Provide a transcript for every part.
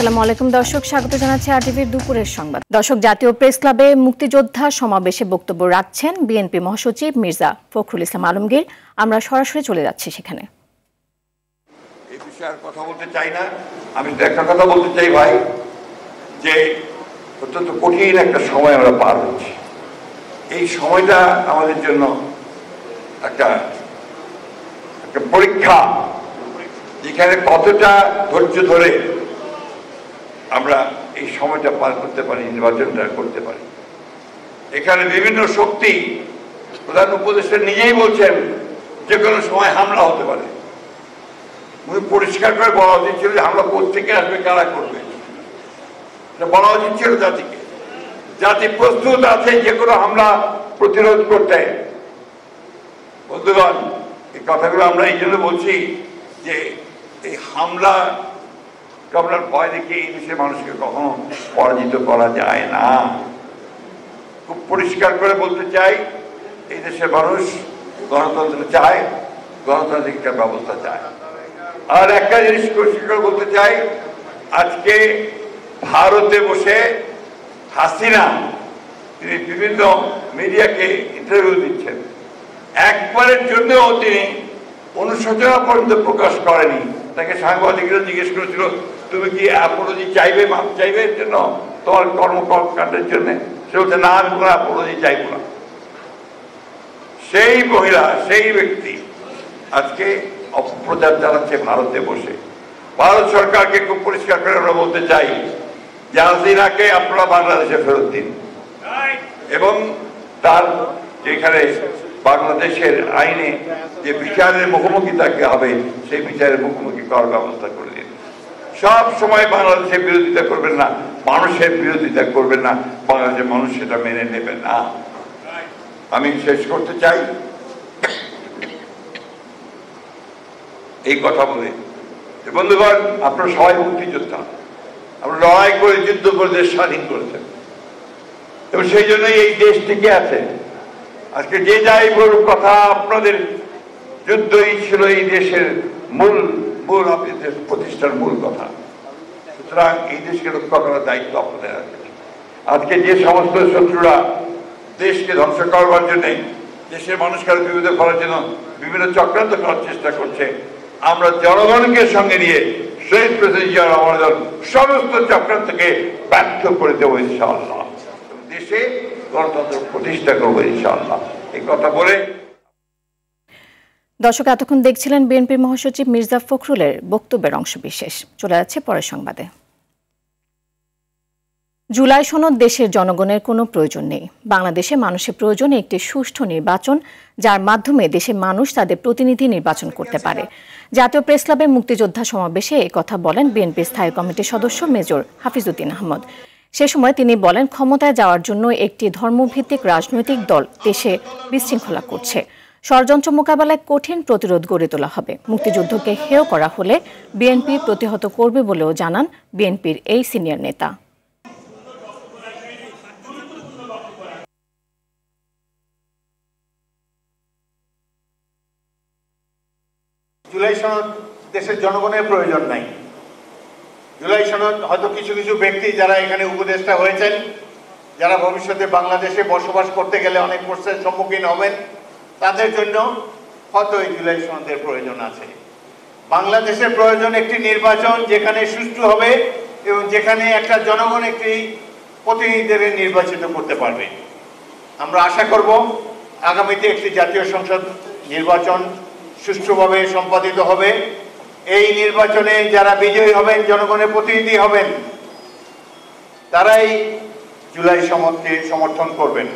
আসসালামু আলাইকুম দর্শক, স্বাগত জানাচ্ছি আরটিভির দুপুরের সংবাদ। দর্শক, জাতীয় প্রেস ক্লাবে মুক্তিযোদ্ধা সমাবেশে বক্তব্য রাখছেন বিএনপি মহাসচিব মির্জা ফখরুল ইসলাম আলমগীর। আমরা সরাসরি চলে যাচ্ছি সেখানে। এই বিষয়ে আর কথা বলতে চাই না, আমি একটা কথা বলতে চাই ভাই, যে অত্যন্ত কঠিন একটা সময় আমরা পার হচ্ছি। এই সময়টা আমাদের জন্য একটা পরীক্ষা, যেখানে কতটা ধৈর্য ধরে আমরা এই সময়টা পার করতে পারি, নির্বাচনটা করতে পারি। এখানে বিভিন্ন শক্তি, প্রধান উপদেষ্টা নিজেই বলছেন যে কোনো সময় হামলা হতে পারে। পরিষ্কার করে বলা উচিত ছিল যে হামলা কোত্থেকে আসবে, কারা করবে, বলা উচিত ছিল জাতিকে। জাতি প্রস্তুত আছে যে কোনো হামলা প্রতিরোধ করতে। বন্ধুগণ, এই কথাগুলো আমরা এই জন্য বলছি যে এই হামলা আপনার ভয় দেখে এই দেশের মানুষকে কখনো পরাজিত করা যায় না। খুব পরিষ্কার করে বলতে চাই, এই দেশের মানুষ গণতন্ত্র চায়, গণতান্ত্রিক একটা ব্যবস্থা চায়। আর একটা জিনিস পরিষ্কার করে বলতে চাই, আজকে ভারতে বসে হাসিনা তিনি বিভিন্ন মিডিয়াকে ইন্টারভিউ দিচ্ছেন। একবারের জন্যও তিনি অনুশোচনা পর্যন্ত প্রকাশ করেনি। তাকে সাংবাদিকরা জিজ্ঞেস করেছিল, তুমি কি অ্যাপোলজি চাইবে, মাপ চাইবে এর জন্য, তোমার কর্মকাণ্ডের জন্য? সে বলছে, না, আমি কোনো অ্যাপোলজি চাইব না। সেই মহিলা, সেই ব্যক্তি আজকে অপপ্রচার চালাচ্ছে ভারতে বসে। ভারত সরকারকে খুব পরিষ্কার করে আমরা বলতে চাই যে হাসিনাকে আপনারা বাংলাদেশে ফেরত দিন, এবং তার যেখানে বাংলাদেশের আইনে যে বিচারের মুখোমুখি তাকে হবে, সেই বিচারের মুখোমুখি করার ব্যবস্থা করে দিন। সব সময় বাংলাদেশের বিরোধিতা করবেন না, মানুষের বিরোধিতা করবেন না, বাংলাদেশের মানুষ সেটা মেনে নেবে না। আমি শেষ করতে চাই এই কথা বলে, বন্ধুগণ, আপনারা সবাই মুক্তিযোদ্ধা, আমরা লড়াই করে যুদ্ধ করে দেশ স্বাধীন করেছেন, এবং সেই জন্যই এই দেশ টিকে আছে। আজকে যে যাই বলুন কথা, আপনাদের যুদ্ধই ছিল এই দেশের মূল আপনাদের প্রতিষ্ঠার মূল কথা। সুতরাং এই দেশকে রক্ষা করার দায়িত্ব আপনাদের আছে। আজকে যে সমস্ত শত্রুরা দেশকে ধ্বংস করবার জন্য, দেশের মানুষকে আরো বিপদে ফেলার জন্য বিভিন্ন চক্রান্ত করার চেষ্টা করছে, আমরা জনগণকে সঙ্গে নিয়ে শহীদ প্রেসিডেন্ট জিয়া রহমানের সমস্ত চক্রান্তকে ব্যর্থ করে দেবো ইনশাআল্লাহ। দেশে গণতন্ত্র প্রতিষ্ঠা করবো ইনশাআল্লাহ। এই কথা বলে দর্শক, এতক্ষণ দেখছিলেন বিএনপির মহাসচিব মির্জা ফখরুলের বক্তব্যের অংশবিশেষ। চলে যাচ্ছে পরের সংবাদে। জুলাই সনদ দেশের জনগণের কোনো প্রয়োজন নেই। বাংলাদেশে মানুষের প্রয়োজন একটি সুষ্ঠু নির্বাচন, যার মাধ্যমে দেশের মানুষ তাদের প্রতিনিধি নির্বাচন করতে পারে। জাতীয় প্রেস ক্লাবে মুক্তিযোদ্ধা সমাবেশে কথা বলেন বিএনপির স্থায়ী কমিটির সদস্য মেজর হাফিজউদ্দিন আহমদ। সে সময় তিনি বলেন, ক্ষমতায় যাওয়ার জন্য একটি ধর্মভিত্তিক রাজনৈতিক দল দেশে বিশৃঙ্খলা করছে। ষড়যন্ত্র মোকাবেলায় কঠিন প্রতিরোধ গড়ে তোলা হবে। মুক্তিযুদ্ধকে হেয় করা হলে বিএনপি প্রতিহত করবে বলেও জানান বিএনপির এই সিনিয়র নেতা। জুলাই সনদ দেশের জনগণের প্রয়োজন নাই। জুলাই সনদ হয়তো কিছু কিছু ব্যক্তি যারা এখানে উপদেষ্টা হয়েছেন, যারা ভবিষ্যতে বাংলাদেশে বসবাস করতে গেলে অনেক প্রশ্নের সম্মুখীন হবেন, তাদের জন্য হয়তো এই জুলাই সনদের প্রয়োজন আছে। বাংলাদেশের প্রয়োজন একটি নির্বাচন যেখানে সুষ্ঠু হবে এবং যেখানে একটা জনগণ একটি প্রতিনিধিদের নির্বাচিত করতে পারবে। আমরা আশা করব আগামীতে একটি জাতীয় সংসদ নির্বাচন সুষ্ঠুভাবে সম্পাদিত হবে। এই নির্বাচনে যারা বিজয়ী হবেন, জনগণের প্রতিনিধি হবেন, তারাই জুলাই সনদকে সমর্থন করবেন।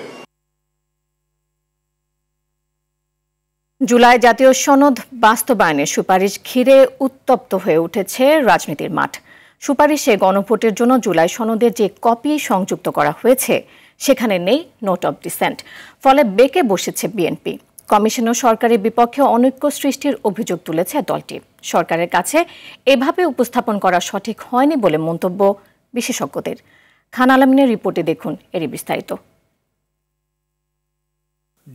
জুলাই জাতীয় সনদ বাস্তবায়নের সুপারিশ ঘিরে উত্তপ্ত হয়ে উঠেছে রাজনীতির মাঠ। সুপারিশে গণভোটের জন্য জুলাই সনদের যে কপি সংযুক্ত করা হয়েছে, সেখানে নেই নোট অব ডিসেন্ট। ফলে বেঁকে বসেছে বিএনপি। কমিশন ও সরকারের বিপক্ষে অনৈক্য সৃষ্টির অভিযোগ তুলেছে দলটি। সরকারের কাছে এভাবে উপস্থাপন করা সঠিক হয়নি বলে মন্তব্য বিশেষজ্ঞদের। খান আলমিনের রিপোর্টে দেখুন এরই বিস্তারিত।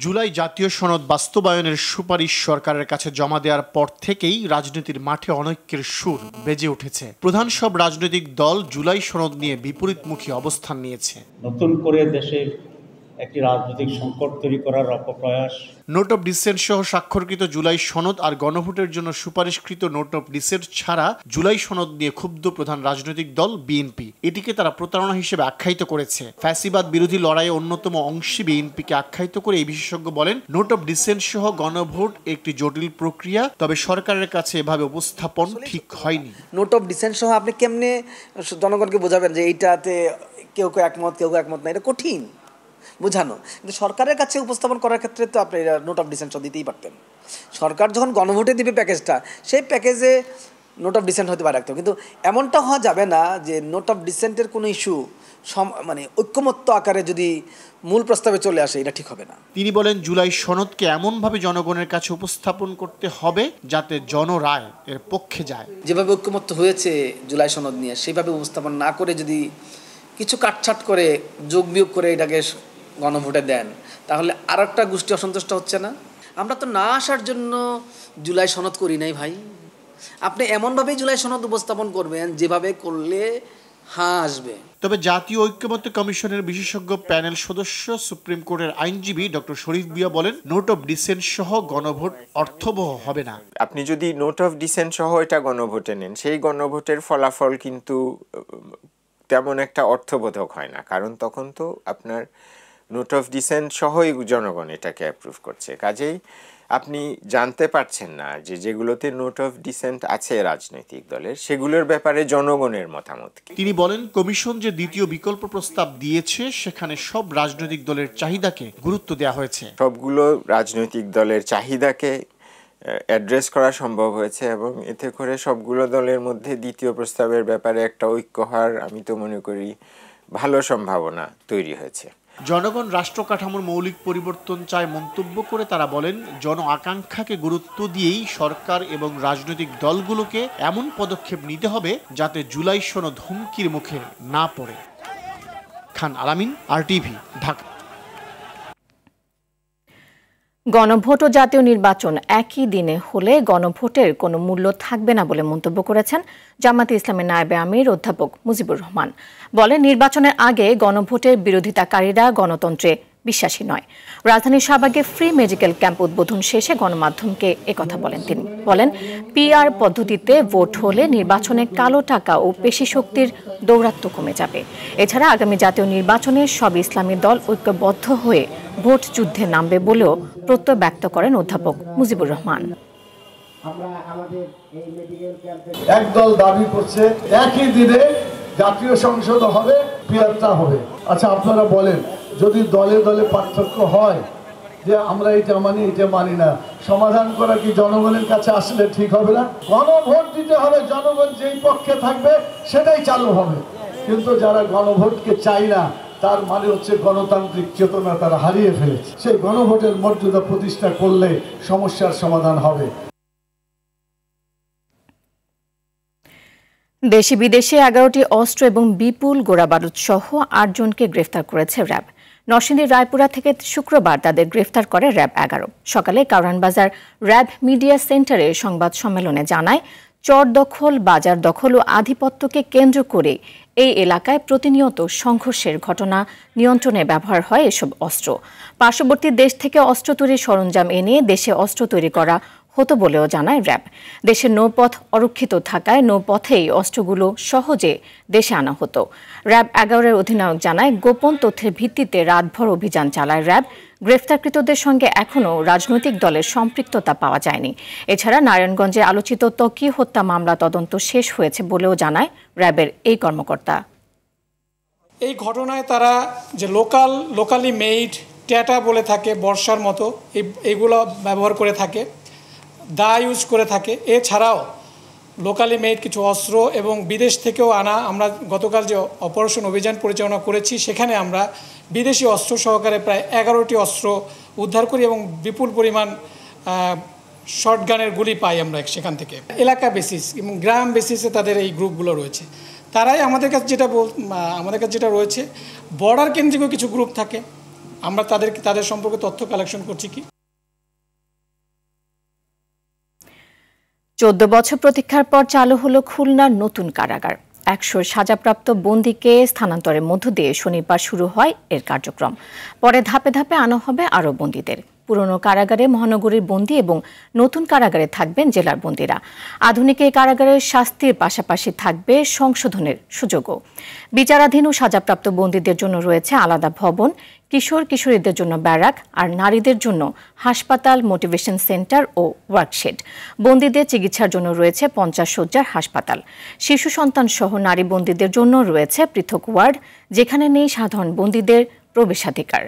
জুলাই জাতীয় সনদ বাস্তবায়নের সুপারিশ সরকারের কাছে জমা দেওয়ার পর থেকেই রাজনীতির মাঠে অনৈক্যের সুর বেজে উঠেছে। প্রধান সব রাজনৈতিক দল জুলাই সনদ নিয়ে বিপরীতমুখী অবস্থান নিয়েছে। নতুন করে দেশে একটি রাজনৈতিক সংকট তৈরি করার অপপ্রয়াস। নোট অফ ডিসেন্ট সহ স্বাক্ষরকৃত জুলাই সনদ আর গণভোটের জন্য সুপারিশকৃত নোট অফ ডিসেন্ট ছাড়া জুলাই সনদ নিয়ে ক্ষুব্ধ প্রধান রাজনৈতিক দল বিএনপি। এটিকে তারা প্রতারণা হিসেবে আখ্যায়িত করেছে। ফ্যাসিবাদ বিরোধী লড়াইয়ে অন্যতম অংশী বিএনপিকে আখ্যায়িত করে এই বিশেষজ্ঞ বলেন, নোট অফ ডিসেন্ট সহ গণভোট একটি জটিল প্রক্রিয়া, তবে সরকারের কাছে এভাবে উপস্থাপন ঠিক হয়নি। নোট অফ ডিসেন্ট সহ আপনি কেমনে জনগণকে বোঝাবেন যে এইটাতে কেউ একমত কেউ একমত না? এটা কঠিন বোঝানো, কিন্তু সরকারের কাছে উপস্থাপন করার ক্ষেত্রে তো আপনি নোট অফ ডিসেন্ট দিতেই পারতেন। সরকার যখন গণভোটে দিবে প্যাকেজটা, সেই প্যাকেজে নোট অফ ডিসেন্ট হতে পারে রাখতে, কিন্তু এমনটা হওয়া যাবে না যে নোট অফ ডিসেন্টের কোনো ইস্যু মানে ঐক্যমত্য আকারে যদি মূল প্রস্তাবে চলে আসে, এটা ঠিক হবে না। তিনি বলেন, জুলাই সনদকে এমনভাবে জনগণের কাছে উপস্থাপন করতে হবে যাতে জনরায় এর পক্ষে যায়। যেভাবে ঐক্যমত্য হয়েছে জুলাই সনদ নিয়ে, সেইভাবে উপস্থাপন না করে যদি কিছু কাটছাট করে যোগ বিয়োগ করে এটাকে গণভোটে দেন, তাহলে আর একটা গোষ্ঠী অসন্তুষ্ট হচ্ছে না? আমরা তো না আসার জন্য জুলাই সনদ করি নাই ভাই। আপনি এমনভাবেই জুলাই সনদ উপস্থাপন করবেন যেভাবে করলে হ্যাঁ আসবে। তবে জাতীয় ঐক্যমত্য কমিশনের বিশেষজ্ঞ প্যানেল সদস্য সুপ্রিম কোর্টের আইনজীবী ডক্টর শরীফ ভূঁইয়া বলেন, নোট অফ ডিসেন্ট সহ গণভোট অর্থবহ হবে না। আপনি যদি নোট অফ ডিসেন্ট সহ এটা গণভোটে নেন, সেই গণভোটের ফলাফল কিন্তু তেমন একটা অর্থবোধক হয় না, কারণ তখন তো আপনার নোট অফ ডিসেন্ট সহই জনগণ এটাকে অ্যাপ্রুভ করছে। কাজেই আপনি জানতে পারছেন না যে যেগুলোতে নোট অফ ডিসেন্ট আছে রাজনৈতিক দলের, সেগুলোর ব্যাপারে জনগণের মতামত কি। তিনি বলেন, কমিশন যে দ্বিতীয় বিকল্প প্রস্তাব দিয়েছে সেখানে সব রাজনৈতিক দলের চাহিদাকে গুরুত্ব দেওয়া হয়েছে। সবগুলো রাজনৈতিক দলের চাহিদাকে অ্যাড্রেস করা সম্ভব হয়েছে এবং এতে করে সবগুলো দলের মধ্যে দ্বিতীয় প্রস্তাবের ব্যাপারে একটা ঐক্য হওয়ার আমি তো মনে করি ভালো সম্ভাবনা তৈরি হয়েছে। জনগণ রাষ্ট্র কাঠামোর মৌলিক পরিবর্তন চায় মন্তব্য করে তারা বলেন, জন আকাঙ্ক্ষাকে গুরুত্ব দিয়েই সরকার এবং রাজনৈতিক দলগুলোকে এমন পদক্ষেপ নিতে হবে যাতে জুলাই সনদ হুমকির মুখে না পড়ে। খান আলামিন, RTV, ঢাকা। গণভোট ও জাতীয় নির্বাচন একই দিনে হলে গণভোটের কোনো মূল্য থাকবে না বলে মন্তব্য করেছেন জামায়াতে ইসলামের নায়েবে আমির অধ্যাপক মুজিবুর রহমান। বলেন, নির্বাচনের আগে গণভোটের বিরোধিতাকারীরা গণতন্ত্রে বিশ্বাসী নয়। রাজধানীর শাহবাগে ফ্রি মেডিকেল ক্যাম্প উদ্বোধন শেষে গণমাধ্যমকে একথা বলেন তিনি। বলেন, PR পদ্ধতিতে ভোট হলে নির্বাচনে কালো টাকা ও পেশি শক্তির দৌরাত্ম্য কমে যাবে। এছাড়া আগামী জাতীয় নির্বাচনে সব ইসলামী দল ঐক্যবদ্ধ হয়ে ভোট যুদ্ধে নামবে বলেও প্রত্যয় ব্যক্ত করেন অধ্যাপক মুজিবুর রহমান। একদল দাবি করছে একই দিনে জাতীয় সংসদ হবে, পিয়ারটা হবে। আচ্ছা, আপনারা বলেন, যদি দলে দলে পার্থক্য হয় যে আমরা এটা মানি এটা মানি না, সমাধান করা কি জনগণের কাছে আসলে ঠিক হবে না? গণভোট দিতে হবে, জনগণ যেই পক্ষে থাকবে সেটাই চালু হবে। কিন্তু যারা গণভোটকে চাই না, তার মানে হচ্ছে গণতান্ত্রিক চেতনা তারা হারিয়ে ফেলেছে। সেই গণভোটের মর্যাদা প্রতিষ্ঠা করলে সমস্যার সমাধান হবে। দেশি বিদেশে 11টি অস্ত্র এবং বিপুল গোলাবারুদ সহ 8 জনকে গ্রেফতার করেছে র্যাব। নরসিংদীর রায়পুরা থেকে শুক্রবার তাদের গ্রেফতার করে র্যাব 11। সকালে কারওয়ানবাজার র্যাব মিডিয়া সেন্টারে সংবাদ সম্মেলনে জানায়, চর দখল, বাজার দখল ও আধিপত্যকে কেন্দ্র করে এই এলাকায় প্রতিনিয়ত সংঘর্ষের ঘটনা নিয়ন্ত্রণে ব্যবহার হয় এসব অস্ত্র। পার্শ্ববর্তী দেশ থেকে অস্ত্র তৈরির সরঞ্জাম এনে দেশে অস্ত্র তৈরি করা হতো বলেও জানায় র্যাব। দেশের নৌপথ অরক্ষিত থাকায় নৌপথেই অস্ত্রগুলো সহজে দেশে আনা হতো। র্যাব 11-এর অধিনায়ক জানায়, গোপন তথ্যের ভিত্তিতে রাতভর অভিযান চালায় র্যাব। গ্রেফতারকৃতদের সঙ্গে এখনও রাজনৈতিক দলের সম্পৃক্ততা পাওয়া যায়নি। এছাড়া নারায়ণগঞ্জে আলোচিত ত্বকী হত্যা মামলা তদন্ত শেষ হয়েছে বলেও জানায় র্যাবের এই কর্মকর্তা। এই ঘটনায় তারা যে লোকালি মেড ট্যাটা বলে থাকে, বর্ষার মতো এইগুলো ব্যবহার করে থাকে, দা ইউজ করে থাকে। এছাড়াও লোকালি মেড কিছু অস্ত্র এবং বিদেশ থেকেও আনা, আমরা গতকাল যে অপারেশন অভিযান পরিচালনা করেছি সেখানে আমরা বিদেশি অস্ত্র সহকারে প্রায় 11টি অস্ত্র উদ্ধার করি এবং বিপুল পরিমাণ শর্টগানের গুলি পাই আমরা সেখান থেকে। এলাকা বেসিস এবং গ্রাম বেসিসে তাদের এই গ্রুপগুলো রয়েছে। তারাই আমাদের কাছে যেটা রয়েছে, বর্ডার কেন্দ্রিক কিছু গ্রুপ থাকে আমরা তাদের সম্পর্কে তথ্য কালেকশন করছি কি। 14 বছর প্রতীক্ষার পর চালু হলো খুলনার নতুন কারাগার। 100 সাজাপ্রাপ্ত বন্দীকে স্থানান্তরের মধ্য দিয়ে শনিবার শুরু হয় এর কার্যক্রম। পরে ধাপে ধাপে আনা হবে আরও বন্দীদের। পুরনো কারাগারে মহানগরীর বন্দী এবং নতুন কারাগারে থাকবেন জেলার বন্দীরা। আধুনিক এই কারাগারের শাস্তির পাশাপাশি থাকবে সংশোধনের সুযোগও। বিচারাধীন ও সাজাপ্রাপ্ত বন্দীদের জন্য রয়েছে আলাদা ভবন, কিশোর কিশোরীদের জন্য ব্যারাক, আর নারীদের জন্য হাসপাতাল, মোটিভেশন সেন্টার ও ওয়ার্কশেড। বন্দীদের চিকিৎসার জন্য রয়েছে 50 শয্যার হাসপাতাল। শিশু সন্তান সহ নারী বন্দীদের জন্য রয়েছে পৃথক ওয়ার্ড, যেখানে নেই সাধারণ বন্দীদের প্রবেশাধিকার।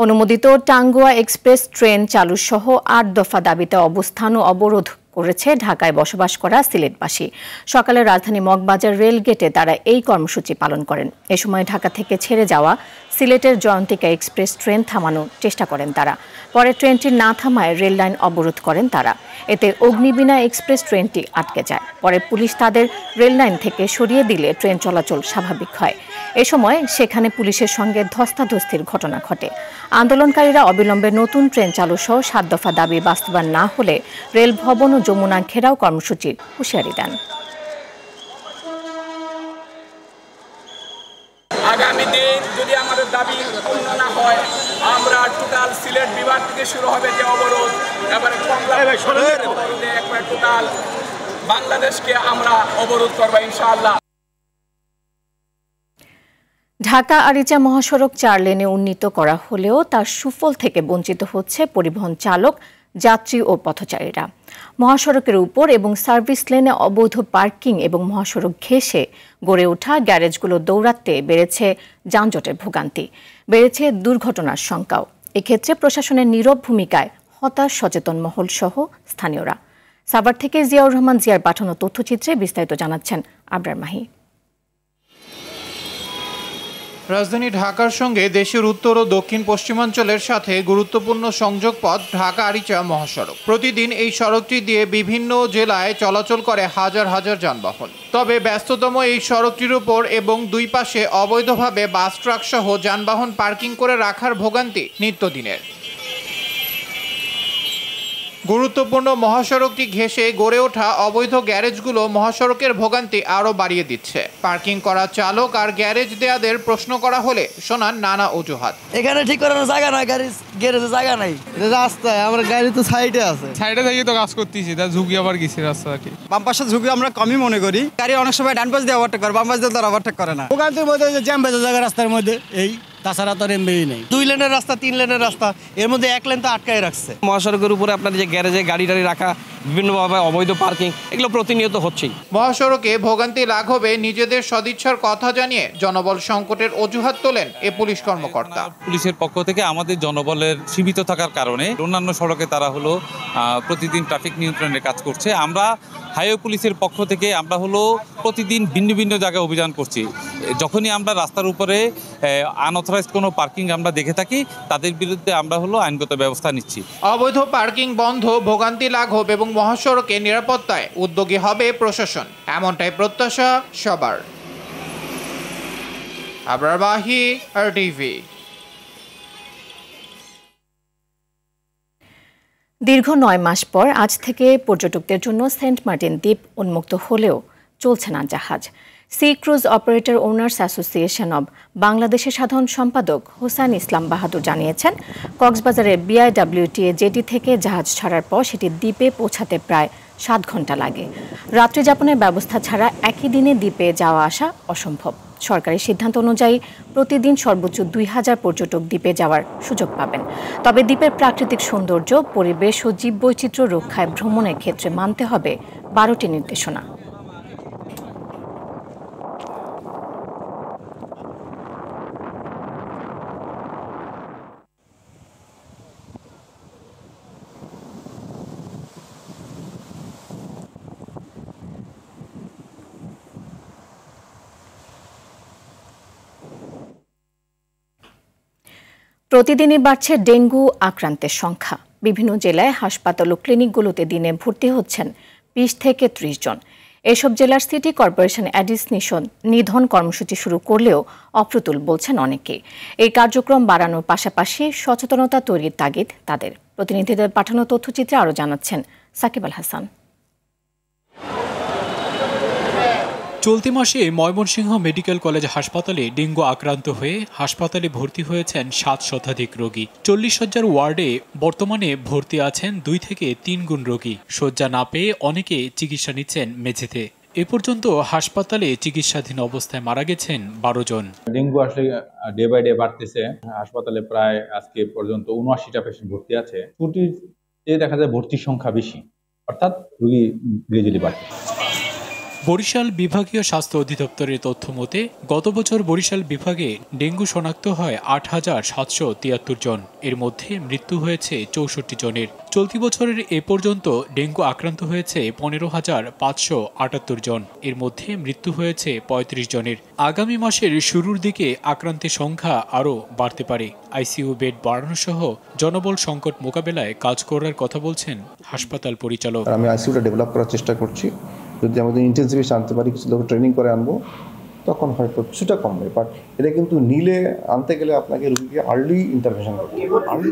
অনুমোদিত টাঙ্গুয়া এক্সপ্রেস ট্রেন চালু সহ 8 দফা দাবিতে অবস্থান ও অবরোধ করেছে ঢাকায় বসবাস করা সিলেটবাসী। সকালে রাজধানী মগবাজার রেল গেটে তারা এই কর্মসূচি পালন করেন। এ সময় ঢাকা থেকে ছেড়ে যাওয়া সিলেটের জয়ন্তিকা এক্সপ্রেস ট্রেন থামানোর চেষ্টা করেন তারা। পরে ট্রেনটি না থামায় রেল লাইন অবরোধ করেন তারা। এতে অগ্নিবীণা এক্সপ্রেস ট্রেনটি আটকে যায়। পরে পুলিশ তাদের রেল লাইন থেকে সরিয়ে দিলে ট্রেন চলাচল স্বাভাবিক হয়। এ সময় সেখানে পুলিশের সঙ্গে ধস্তাধস্তির ঘটনা ঘটে। আন্দোলনকারীরা অবিলম্বে নতুন ট্রেন চালু সহ 7 দফা দাবি বাস্তবায়ন না হলে রেল ভবন ও যমুনা ঘেরাও কর্মসূচির হুঁশিয়ারি দেন। আগামী দিন যদি আমাদের দাবি পূর্ণ না হয়, আমরা টোটাল সিলেট বিভাগ থেকে শুরু হবে যে অবরোধ, এবারে একবার টোটাল বাংলাদেশকে আমরা অবরোধ করবো ইনশাআল্লাহ। ঢাকা আরিচা মহাসড়ক 4 লেনে উন্নীত করা হলেও তার সুফল থেকে বঞ্চিত হচ্ছে পরিবহন চালক, যাত্রী ও পথচারীরা। মহাসড়কের উপর এবং সার্ভিস লেনে অবৈধ পার্কিং এবং মহাসড়ক ঘেঁষে গড়ে ওঠা গ্যারেজগুলো দৌড়াতে বেড়েছে যানজটের ভোগান্তি, বেড়েছে দুর্ঘটনার সংখ্যাও। এক্ষেত্রে প্রশাসনের নীরব ভূমিকায় হতাশ সচেতন মহল সহ স্থানীয়রা। সাভার থেকে জিয়াউর রহমান জিয়ার পাঠানো তথ্যচিত্রে বিস্তারিত জানাচ্ছেন আবরার মাহি। রাজধানী ঢাকার সঙ্গে দেশের উত্তর ও দক্ষিণ পশ্চিমাঞ্চলের সাথে গুরুত্বপূর্ণ সংযোগ পথ ঢাকা আরিচা মহাসড়ক। প্রতিদিন এই সড়কটি দিয়ে বিভিন্ন জেলায় চলাচল করে হাজার হাজার যানবাহন। তবে ব্যস্ততম এই সড়কটির উপর এবং দুই পাশে অবৈধভাবে বাস ট্রাক সহ যানবাহন পার্কিং করে রাখার ভোগান্তি নিত্যদিনের। গুরুত্বপূর্ণ মহাসড়কটি ঘেঁষে গড়ে ওঠা অবৈধ গ্যারেজগুলো মহাসড়কের ভোগান্তি আরও বাড়িয়ে দিচ্ছে। পার্কিং করা চালক আর গ্যারেজ দেয়াদের প্রশ্ন করা হলে শোনান নানা অজুহাত। এখানে ঠিক করার জায়গা নাই, গ্যারেজে জায়গা নাই, রাস্তায় আমার গাড়ি তো সাইডে আছে, সাইডে থেকে তো কাজ করতেছি, তা ঝুঁকি আবার গেছি রাস্তা কি বাম পাশে ঝুঁকি আমরা কমই মনে করি। গাড়ি অনেক সময় ডান পাশ দিয়ে ওভারটেক করে, বাম পাশ দিয়ে তারা ওভারটেক করে না। ভোগান্তির মধ্যে জ্যাম বেজে জায়গা রাস্তার মধ্যে, এই তাছাড়া তো এমবেই নেই। 2 লেনের রাস্তা, 3 লেনের রাস্তা, এর মধ্যে 1 লেন তো আটকায় রাখছে। মহাসড়কের উপরে আপনার যে গ্যারেজে গাড়ি টাড়ি রাখা, বিভিন্নভাবে অবৈধ পার্কিং, এগুলো প্রতিনিয়ত হচ্ছেই। মহাসড়কে ভোগান্তি লাঘবে নিজেদের সদিচ্ছার কথা জানিয়ে জনবল সংকটের অজুহাত তোলেন এ পুলিশ কর্মকর্তা। পুলিশের পক্ষ থেকে আমাদের জনবলের সীমিত থাকার কারণে অন্যান্য সড়কে তারা প্রতিদিন ট্রাফিক নিয়ন্ত্রণের কাজ করছে। আমরা হাইওয়ে পুলিশের পক্ষ থেকে আমরা প্রতিদিন ভিন্ন ভিন্ন জায়গায় অভিযান করছি। যখনই আমরা রাস্তার উপরে আনঅথরাইজড কোনো পার্কিং আমরা দেখে থাকি, তাদের বিরুদ্ধে আমরা আইনগত ব্যবস্থা নিচ্ছি। অবৈধ পার্কিং বন্ধ, ভোগান্তি লাঘব এবং মহাসড়কে নিরাপত্তায় উদ্যোগী হবে প্রশাসন, এমনটাই প্রত্যাশা সবার। আবরার মাহি, RTV। দীর্ঘ 9 মাস পর আজ থেকে পর্যটকদের জন্য সেন্ট মার্টিন দ্বীপ উন্মুক্ত হলেও চলছে না জাহাজ। Sea cruise operator owners association of বাংলাদেশের সাধারণ সম্পাদক হোসেন ইসলাম বাহাদুর জানিয়েছেন, কক্সবাজারের BIWTA জেটি থেকে জাহাজ ছাড়ার পর সেটি দ্বীপে পৌঁছাতে প্রায় 7 ঘন্টা লাগে। রাত্রি যাপনের ব্যবস্থা ছাড়া একই দিনে দ্বীপে যাওয়া আসা অসম্ভব। সরকারি সিদ্ধান্ত অনুযায়ী প্রতিদিন সর্বোচ্চ 2000 পর্যটক দ্বীপে যাওয়ার সুযোগ পাবেন। তবে দ্বীপের প্রাকৃতিক সৌন্দর্য, পরিবেশ ও জীববৈচিত্র্য রক্ষায় ভ্রমণের ক্ষেত্রে মানতে হবে 12টি নির্দেশনা। প্রতিদিনই বাড়ছে ডেঙ্গু আক্রান্তের সংখ্যা। বিভিন্ন জেলায় হাসপাতাল ও ক্লিনিকগুলোতে দিনে ভর্তি হচ্ছেন 20 থেকে 30 জন। এসব জেলার সিটি কর্পোরেশন অ্যাডিস নিধন কর্মসূচি শুরু করলেও অপ্রতুল বলছেন অনেকে। এই কার্যক্রম বাড়ানোর পাশাপাশি সচেতনতা তৈরির তাগিদ তাদের। প্রতিনিধিদের পাঠানো তথ্যচিত্রে আরও জানাচ্ছেন সাকিব আল হাসান। চলতি মাসে ময়মনসিংহ মেডিকেল কলেজ হাসপাতালে ডেঙ্গু আক্রান্ত হয়ে হাসপাতালে ভর্তি হয়েছেন 7 শতাধিক রোগী। 40 শয্যার ওয়ার্ডে বর্তমানে ভর্তি আছেন 2 থেকে 3 গুণ রোগী। শয্যা না পেয়ে অনেকে চিকিৎসা নিচ্ছেন মেঝেতে। এ পর্যন্ত হাসপাতালে চিকিৎসাধীন অবস্থায় মারা গেছেন 12 জন। ডেঙ্গু আসলে ডে বাই ডে বাড়তেছে। হাসপাতালে প্রায় আজকে পর্যন্ত 79টা পেশেন্ট ভর্তি আছে। ছুটিতে দেখা যায় ভর্তির সংখ্যা বেশি, অর্থাৎ রোগী গ্রেজুয়ালি বাড়ছে। বরিশাল বিভাগীয় স্বাস্থ্য অধিদপ্তরের তথ্য মতে গত বছর বরিশাল বিভাগে ডেঙ্গু শনাক্ত হয় 8,773 জন। এর মধ্যে মৃত্যু হয়েছে 64 জনের। চলতি বছরের এ পর্যন্ত ডেঙ্গু আক্রান্ত হয়েছে 15,578 জন। এর মধ্যে মৃত্যু হয়েছে 35 জনের। আগামী মাসের শুরুর দিকে আক্রান্তের সংখ্যা আরও বাড়তে পারে। আইসিইউ বেড বাড়ানো সহ জনবল সংকট মোকাবেলায় কাজ করার কথা বলছেন হাসপাতাল পরিচালক। আমি আইসিইউটা ডেভেলপ করার চেষ্টা করছি। যদি আমাদের ইন্টেন্সিভে আনতে পারি, কিছু লোক ট্রেনিং করে আনবো, তখন হয়তো কিছুটা কমবে। বাট এটা কিন্তু নিলে আনতে গেলে আপনাকে রোগীকে আর্লি ইন্টারভেনশন করতে হবে।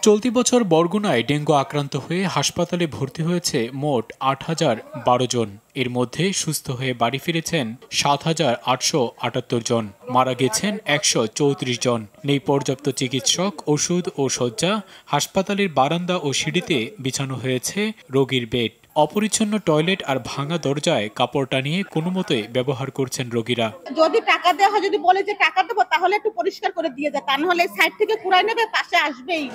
চলতি বছর বরগুনায় ডেঙ্গু আক্রান্ত হয়ে হাসপাতালে ভর্তি হয়েছে মোট 8,012 জন। এর মধ্যে সুস্থ হয়ে বাড়ি ফিরেছেন 7,878 জন। মারা গেছেন 134 জন। নেই পর্যাপ্ত চিকিৎসক, ওষুধ ও শয্যা। হাসপাতালের বারান্দা ও সিঁড়িতে বিছানো হয়েছে রোগীর বেড। অপরিচ্ছন্ন টয়লেট আর ভাঙা দরজায় কাপড় টানিয়ে কোনো মতে ব্যবহার করছেন রোগীরা। যদি টাকা দেওয়া হয়, যদি বলে যে টাকা দেবো, তাহলে একটু পরিষ্কার করে দিয়ে যায়, তা নাহলে সাইড থেকে কুড়াই নেবে, পাশে আসবেই।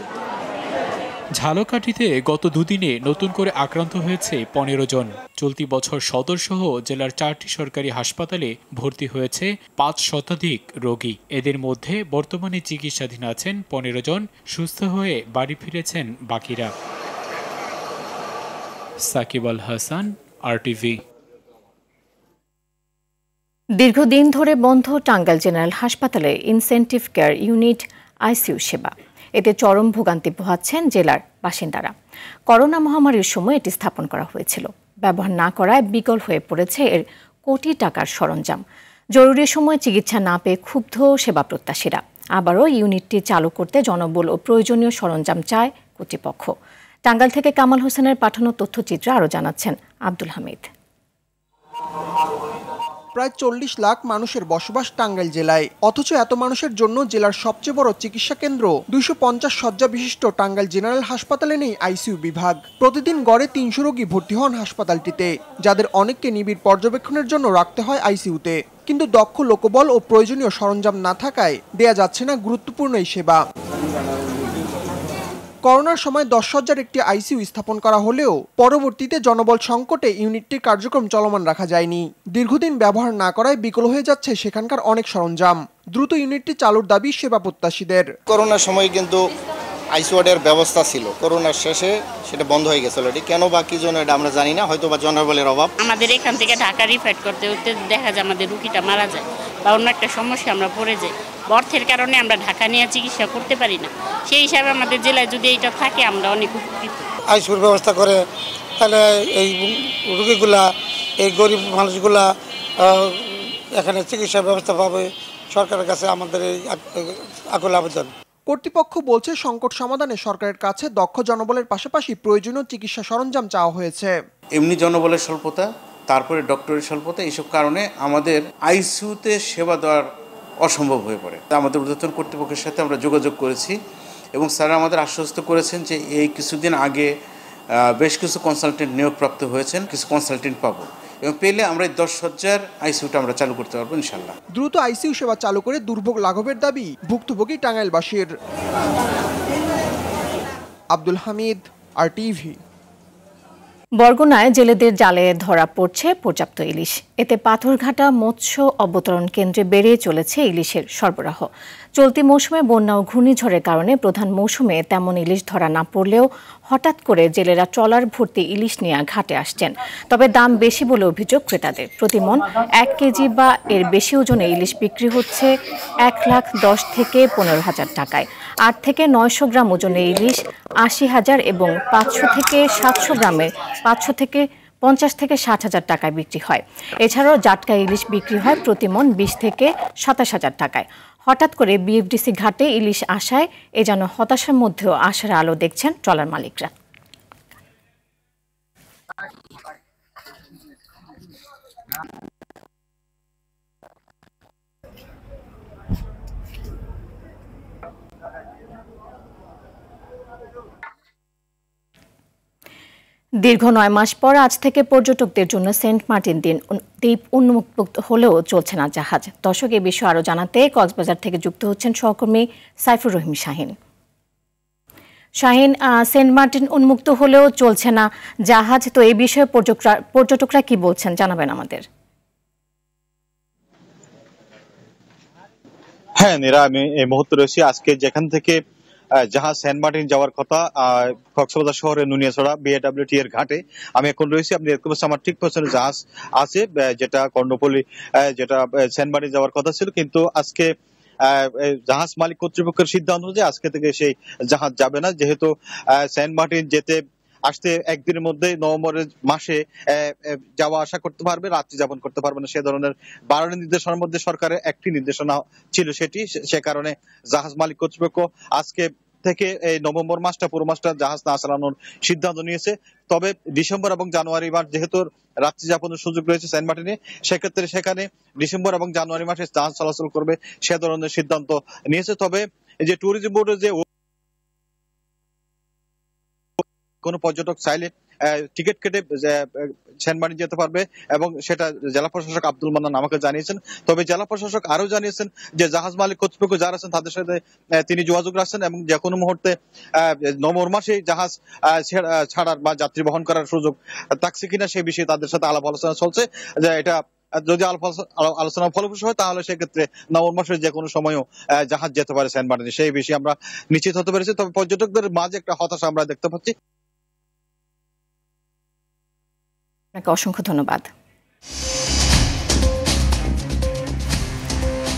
ঝালকাঠিতে গত দুদিনে নতুন করে আক্রান্ত হয়েছে 15 জন। চলতি বছর সদরসহ জেলার 4টি সরকারি হাসপাতালে ভর্তি হয়েছে 5 শতাধিক রোগী। এদের মধ্যে বর্তমানে চিকিৎসাধীন আছেন 15 জন। সুস্থ হয়ে বাড়ি ফিরেছেন বাকিরা। সাকিব আল হাসান, আরটিভি। দীর্ঘদিন ধরে বন্ধ টাঙ্গাইল জেনারেল হাসপাতালে ইনসেনটিভ কেয়ার ইউনিট আইসিইউ সেবা। এতে চরম ভোগান্তি পোহাচ্ছেন জেলার বাসিন্দারা। করোনা মহামারীর সময় এটি স্থাপন করা হয়েছিল। ব্যবহার না করায় বিকল হয়ে পড়েছে এর কোটি টাকার সরঞ্জাম। জরুরি সময়ে চিকিৎসা না পেয়ে ক্ষুব্ধ সেবা প্রত্যাশীরা। আবারও ইউনিটটি চালু করতে জনবল ও প্রয়োজনীয় সরঞ্জাম চায় কর্তৃপক্ষ। টাঙ্গাইল থেকে কামাল হোসেনের পাঠানো তথ্যচিত্রে আরও জানাচ্ছেন আব্দুল হামিদ। প্রায় 40 লাখ মানুষের বসবাস টাঙ্গাইল জেলায়, অথচ এত মানুষের জন্য জেলার সবচেয়ে বড় চিকিৎসা কেন্দ্র 250 শয্যা বিশিষ্ট টাঙ্গাইল জেনারেল হাসপাতালে নেই আইসিইউ বিভাগ। প্রতিদিন গড়ে 300 রোগী ভর্তি হন হাসপাতালটিতে, যাদের অনেককে নিবিড় পর্যবেক্ষণের জন্য রাখতে হয় আইসিইউতে। কিন্তু দক্ষ লোকবল ও প্রয়োজনীয় সরঞ্জাম না থাকায় দেয়া যাচ্ছে না গুরুত্বপূর্ণ এই সেবা। করোনার সময় 10 শয্যার একটি আইসিইউ স্থাপন করা হলেও পরবর্তীতে জনবল সংকটে ইউনিটটির কার্যক্রম চলমান রাখা যায়নি। দীর্ঘদিন ব্যবহার না করায় বিকল হয়ে যাচ্ছে সেখানকার অনেক সরঞ্জাম। দ্রুত ইউনিটটি চালুর দাবি সেবা প্রত্যাশীদের। করোনার সময় কিন্তু আইসিইউর ব্যবস্থা ছিল, করোনার শেষে সেটা বন্ধ হয়ে গেছে অলরেডি। কেন বা কি জন্য এটা আমরা জানি না, হয়তো বা জনবলের অভাব। আমাদের এখান থেকে ঢাকা রিফার করতে করতে দেখা যায় আমাদের রুগীটা মারা যায় বা অন্য একটা সমস্যা আমরা পড়ে যাই। অর্থের কারণে আমরা ঢাকা নিয়ে চিকিৎসা করতে পারি না। সেই হিসাবে আমাদের জেলায় যদি এইটা থাকে আমরা অনেক উপকৃত। আইসিইউর ব্যবস্থা করে তাহলে এই রোগীগুলা, এই গরিব মানুষগুলা এখানে চিকিৎসার ব্যবস্থা পাবে। সরকারের কাছে আমাদের এই আকুল আবেদন। কর্তৃপক্ষ বলছে সংকট সমাধানে সরকারের কাছে দক্ষ জনবলের পাশাপাশি প্রয়োজনীয় চিকিৎসা সরঞ্জাম চাওয়া হয়েছে। এমনি জনবলের স্বল্পতা, তারপরে ডক্টরের স্বল্পতা, এইসব কারণে আমাদের আইসিইউতে সেবা দেওয়ার অসম্ভব হয়ে পড়ে। আমাদের ঊর্ধ্বতন কর্তৃপক্ষের সাথে আমরা যোগাযোগ করেছি এবং স্যার আমাদের আশ্বস্ত করেছেন যে এই কিছুদিন আগে বেশ কিছু কনসালটেন্ট নিয়োগপ্রাপ্ত হয়েছেন, কিছু কনসালটেন্ট পাবো এবং পেলে আমরা 10 শয্যার আইসিইউটা আমরা চালু করতে পারবো ইনশাল্লাহ। দ্রুত আইসিইউ সেবা চালু করে দুর্ভোগ লাঘবের দাবি ভুক্তভোগী টাঙ্গাইলবাসীর। আব্দুল হামিদ, আরটিভি। বরগুনায় জেলেদের জালে ধরা পড়ছে পর্যাপ্ত ইলিশ। এতে পাথরঘাটা মৎস্য অবতরণ কেন্দ্রে বেড়ে চলেছে ইলিশের সরবরাহ। চলতি মৌসুমে বন্যা ও ঘূর্ণিঝড়ের কারণে প্রধান মৌসুমে তেমন ইলিশ ধরা না পড়লেও হঠাৎ করে জেলেরা ট্রলার ভর্তি ইলিশ নিয়ে ঘাটে আসছেন। তবে দাম বেশি বলে অভিযোগ ক্রেতাদের। প্রতিমণ 1 কেজি বা এর বেশি ওজনে ইলিশ বিক্রি হচ্ছে 1,10,000 থেকে 15,000 টাকায়। 8 থেকে 900 গ্রাম ওজনের ইলিশ 80,000 এবং 500 থেকে 700 গ্রামের 500 থেকে 50 থেকে 60 হাজার টাকায় বিক্রি হয়। এছাড়াও জাটকা ইলিশ বিক্রি হয় প্রতি মণ 20 থেকে 27 হাজার টাকায়। হঠাৎ করে বিএফডিসি ঘাটে ইলিশ আসায় এ যেন হতাশার মধ্যেও আশার আলো দেখছেন ট্রলার মালিকরা। দীর্ঘ 9 মাস পর আজ থেকে পর্যটকদের জন্য সেন্ট মার্টিন দ্বীপ উন্মুক্ত হলেও চলছে না জাহাজ। দর্শক এ বিষয়ে আরো জানাতে কক্সবাজার থেকে যুক্ত হচ্ছেন সহকর্মী সাইফুর রহিম শাহিন। সেন্ট মার্টিন উন্মুক্ত হলেও চলছে না জাহাজ, তো এই বিষয়ে পর্যটকরা কি বলছেন জানাবেন আমাদের। হ্যাঁ নীরা, আমি এই মুহূর্তে রয়েছি আজকে যেখান থেকে জাহাজ সেন্ট মার্টিন যাওয়ার কথা কক্সবাজার শহরের নুনিয়াছড়া বিএডব্লিউটি এর ঘাটে আমি এখন রয়েছি। আপনি দেখতে পাচ্ছেন আমার ঠিক পেছনে জাহাজ আছে, যেটা কর্ণফুলী যেটা সেন্ট মার্টিন যাওয়ার কথা ছিল, কিন্তু আজকে জাহাজ মালিক কর্তৃপক্ষের সিদ্ধান্ত অনুযায়ী আজকে থেকে সেই জাহাজ যাবে না, যেহেতু সেন্ট মার্টিন আসতে একদিনের মধ্যে নভেম্বরের মাসে যাওয়া আসা করতে পারবে, রাত্রি যাপন করতে পারবে না, সে ধরনের 12টি নির্দেশনার মধ্যে সরকারের একটি নির্দেশনা ছিল সেটি। সে কারণে জাহাজ মালিক কর্তৃপক্ষ আজকে থেকে এই নভেম্বর মাসটা পুরো মাসটা জাহাজ না চালানোর সিদ্ধান্ত নিয়েছে। তবে ডিসেম্বর এবং জানুয়ারি মাস যেহেতু রাত্রি যাপনের সুযোগ রয়েছে সেন্ট মার্টিনে, সেক্ষেত্রে সেখানে ডিসেম্বর এবং জানুয়ারি মাসে জাহাজ চলাচল করবে সে ধরনের সিদ্ধান্ত নিয়েছে। তবে যে ট্যুরিজম বোর্ডের যে কোন পর্যটক চাইলে টিকিট কেটে সেন্ট মার্টিন যেতে পারবে এবং সেটা জেলা প্রশাসক আব্দুল মান্নান আমাকে জানিয়েছেন। তবে জেলা প্রশাসক আরো জানিয়েছেন যে জাহাজ মালিক কর্তৃপক্ষ যারা আছেন তাদের সাথে তিনি যোগাযোগ রাখছেন এবং যে কোনো মুহূর্তে নভেম্বর মাসে জাহাজ ছাড়ার বা যাত্রী বহন করার সুযোগ থাকছে কিনা সে বিষয়ে তাদের সাথে আলাপ আলোচনা চলছে। যে এটা যদি আলোচনা ফলপ্রসূ হয় তাহলে সেক্ষেত্রে নভেম্বর মাসের যে কোনো সময়ও জাহাজ যেতে পারে সেন্ট মার্টিনে, সেই বিষয়ে আমরা নিশ্চিত হতে পেরেছি। তবে পর্যটকদের মাঝে একটা হতাশা আমরা দেখতে পাচ্ছি। আপনাকে অসংখ্য ধন্যবাদ।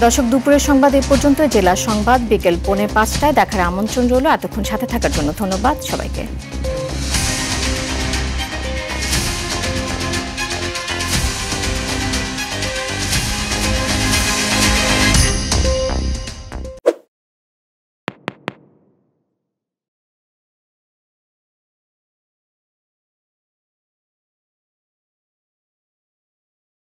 দর্শক, দুপুরের সংবাদ এ পর্যন্ত। জেলার সংবাদ বিকেল 4:45টায় দেখার আমন্ত্রণ রইল। এতক্ষণ সাথে থাকার জন্য ধন্যবাদ সবাইকে।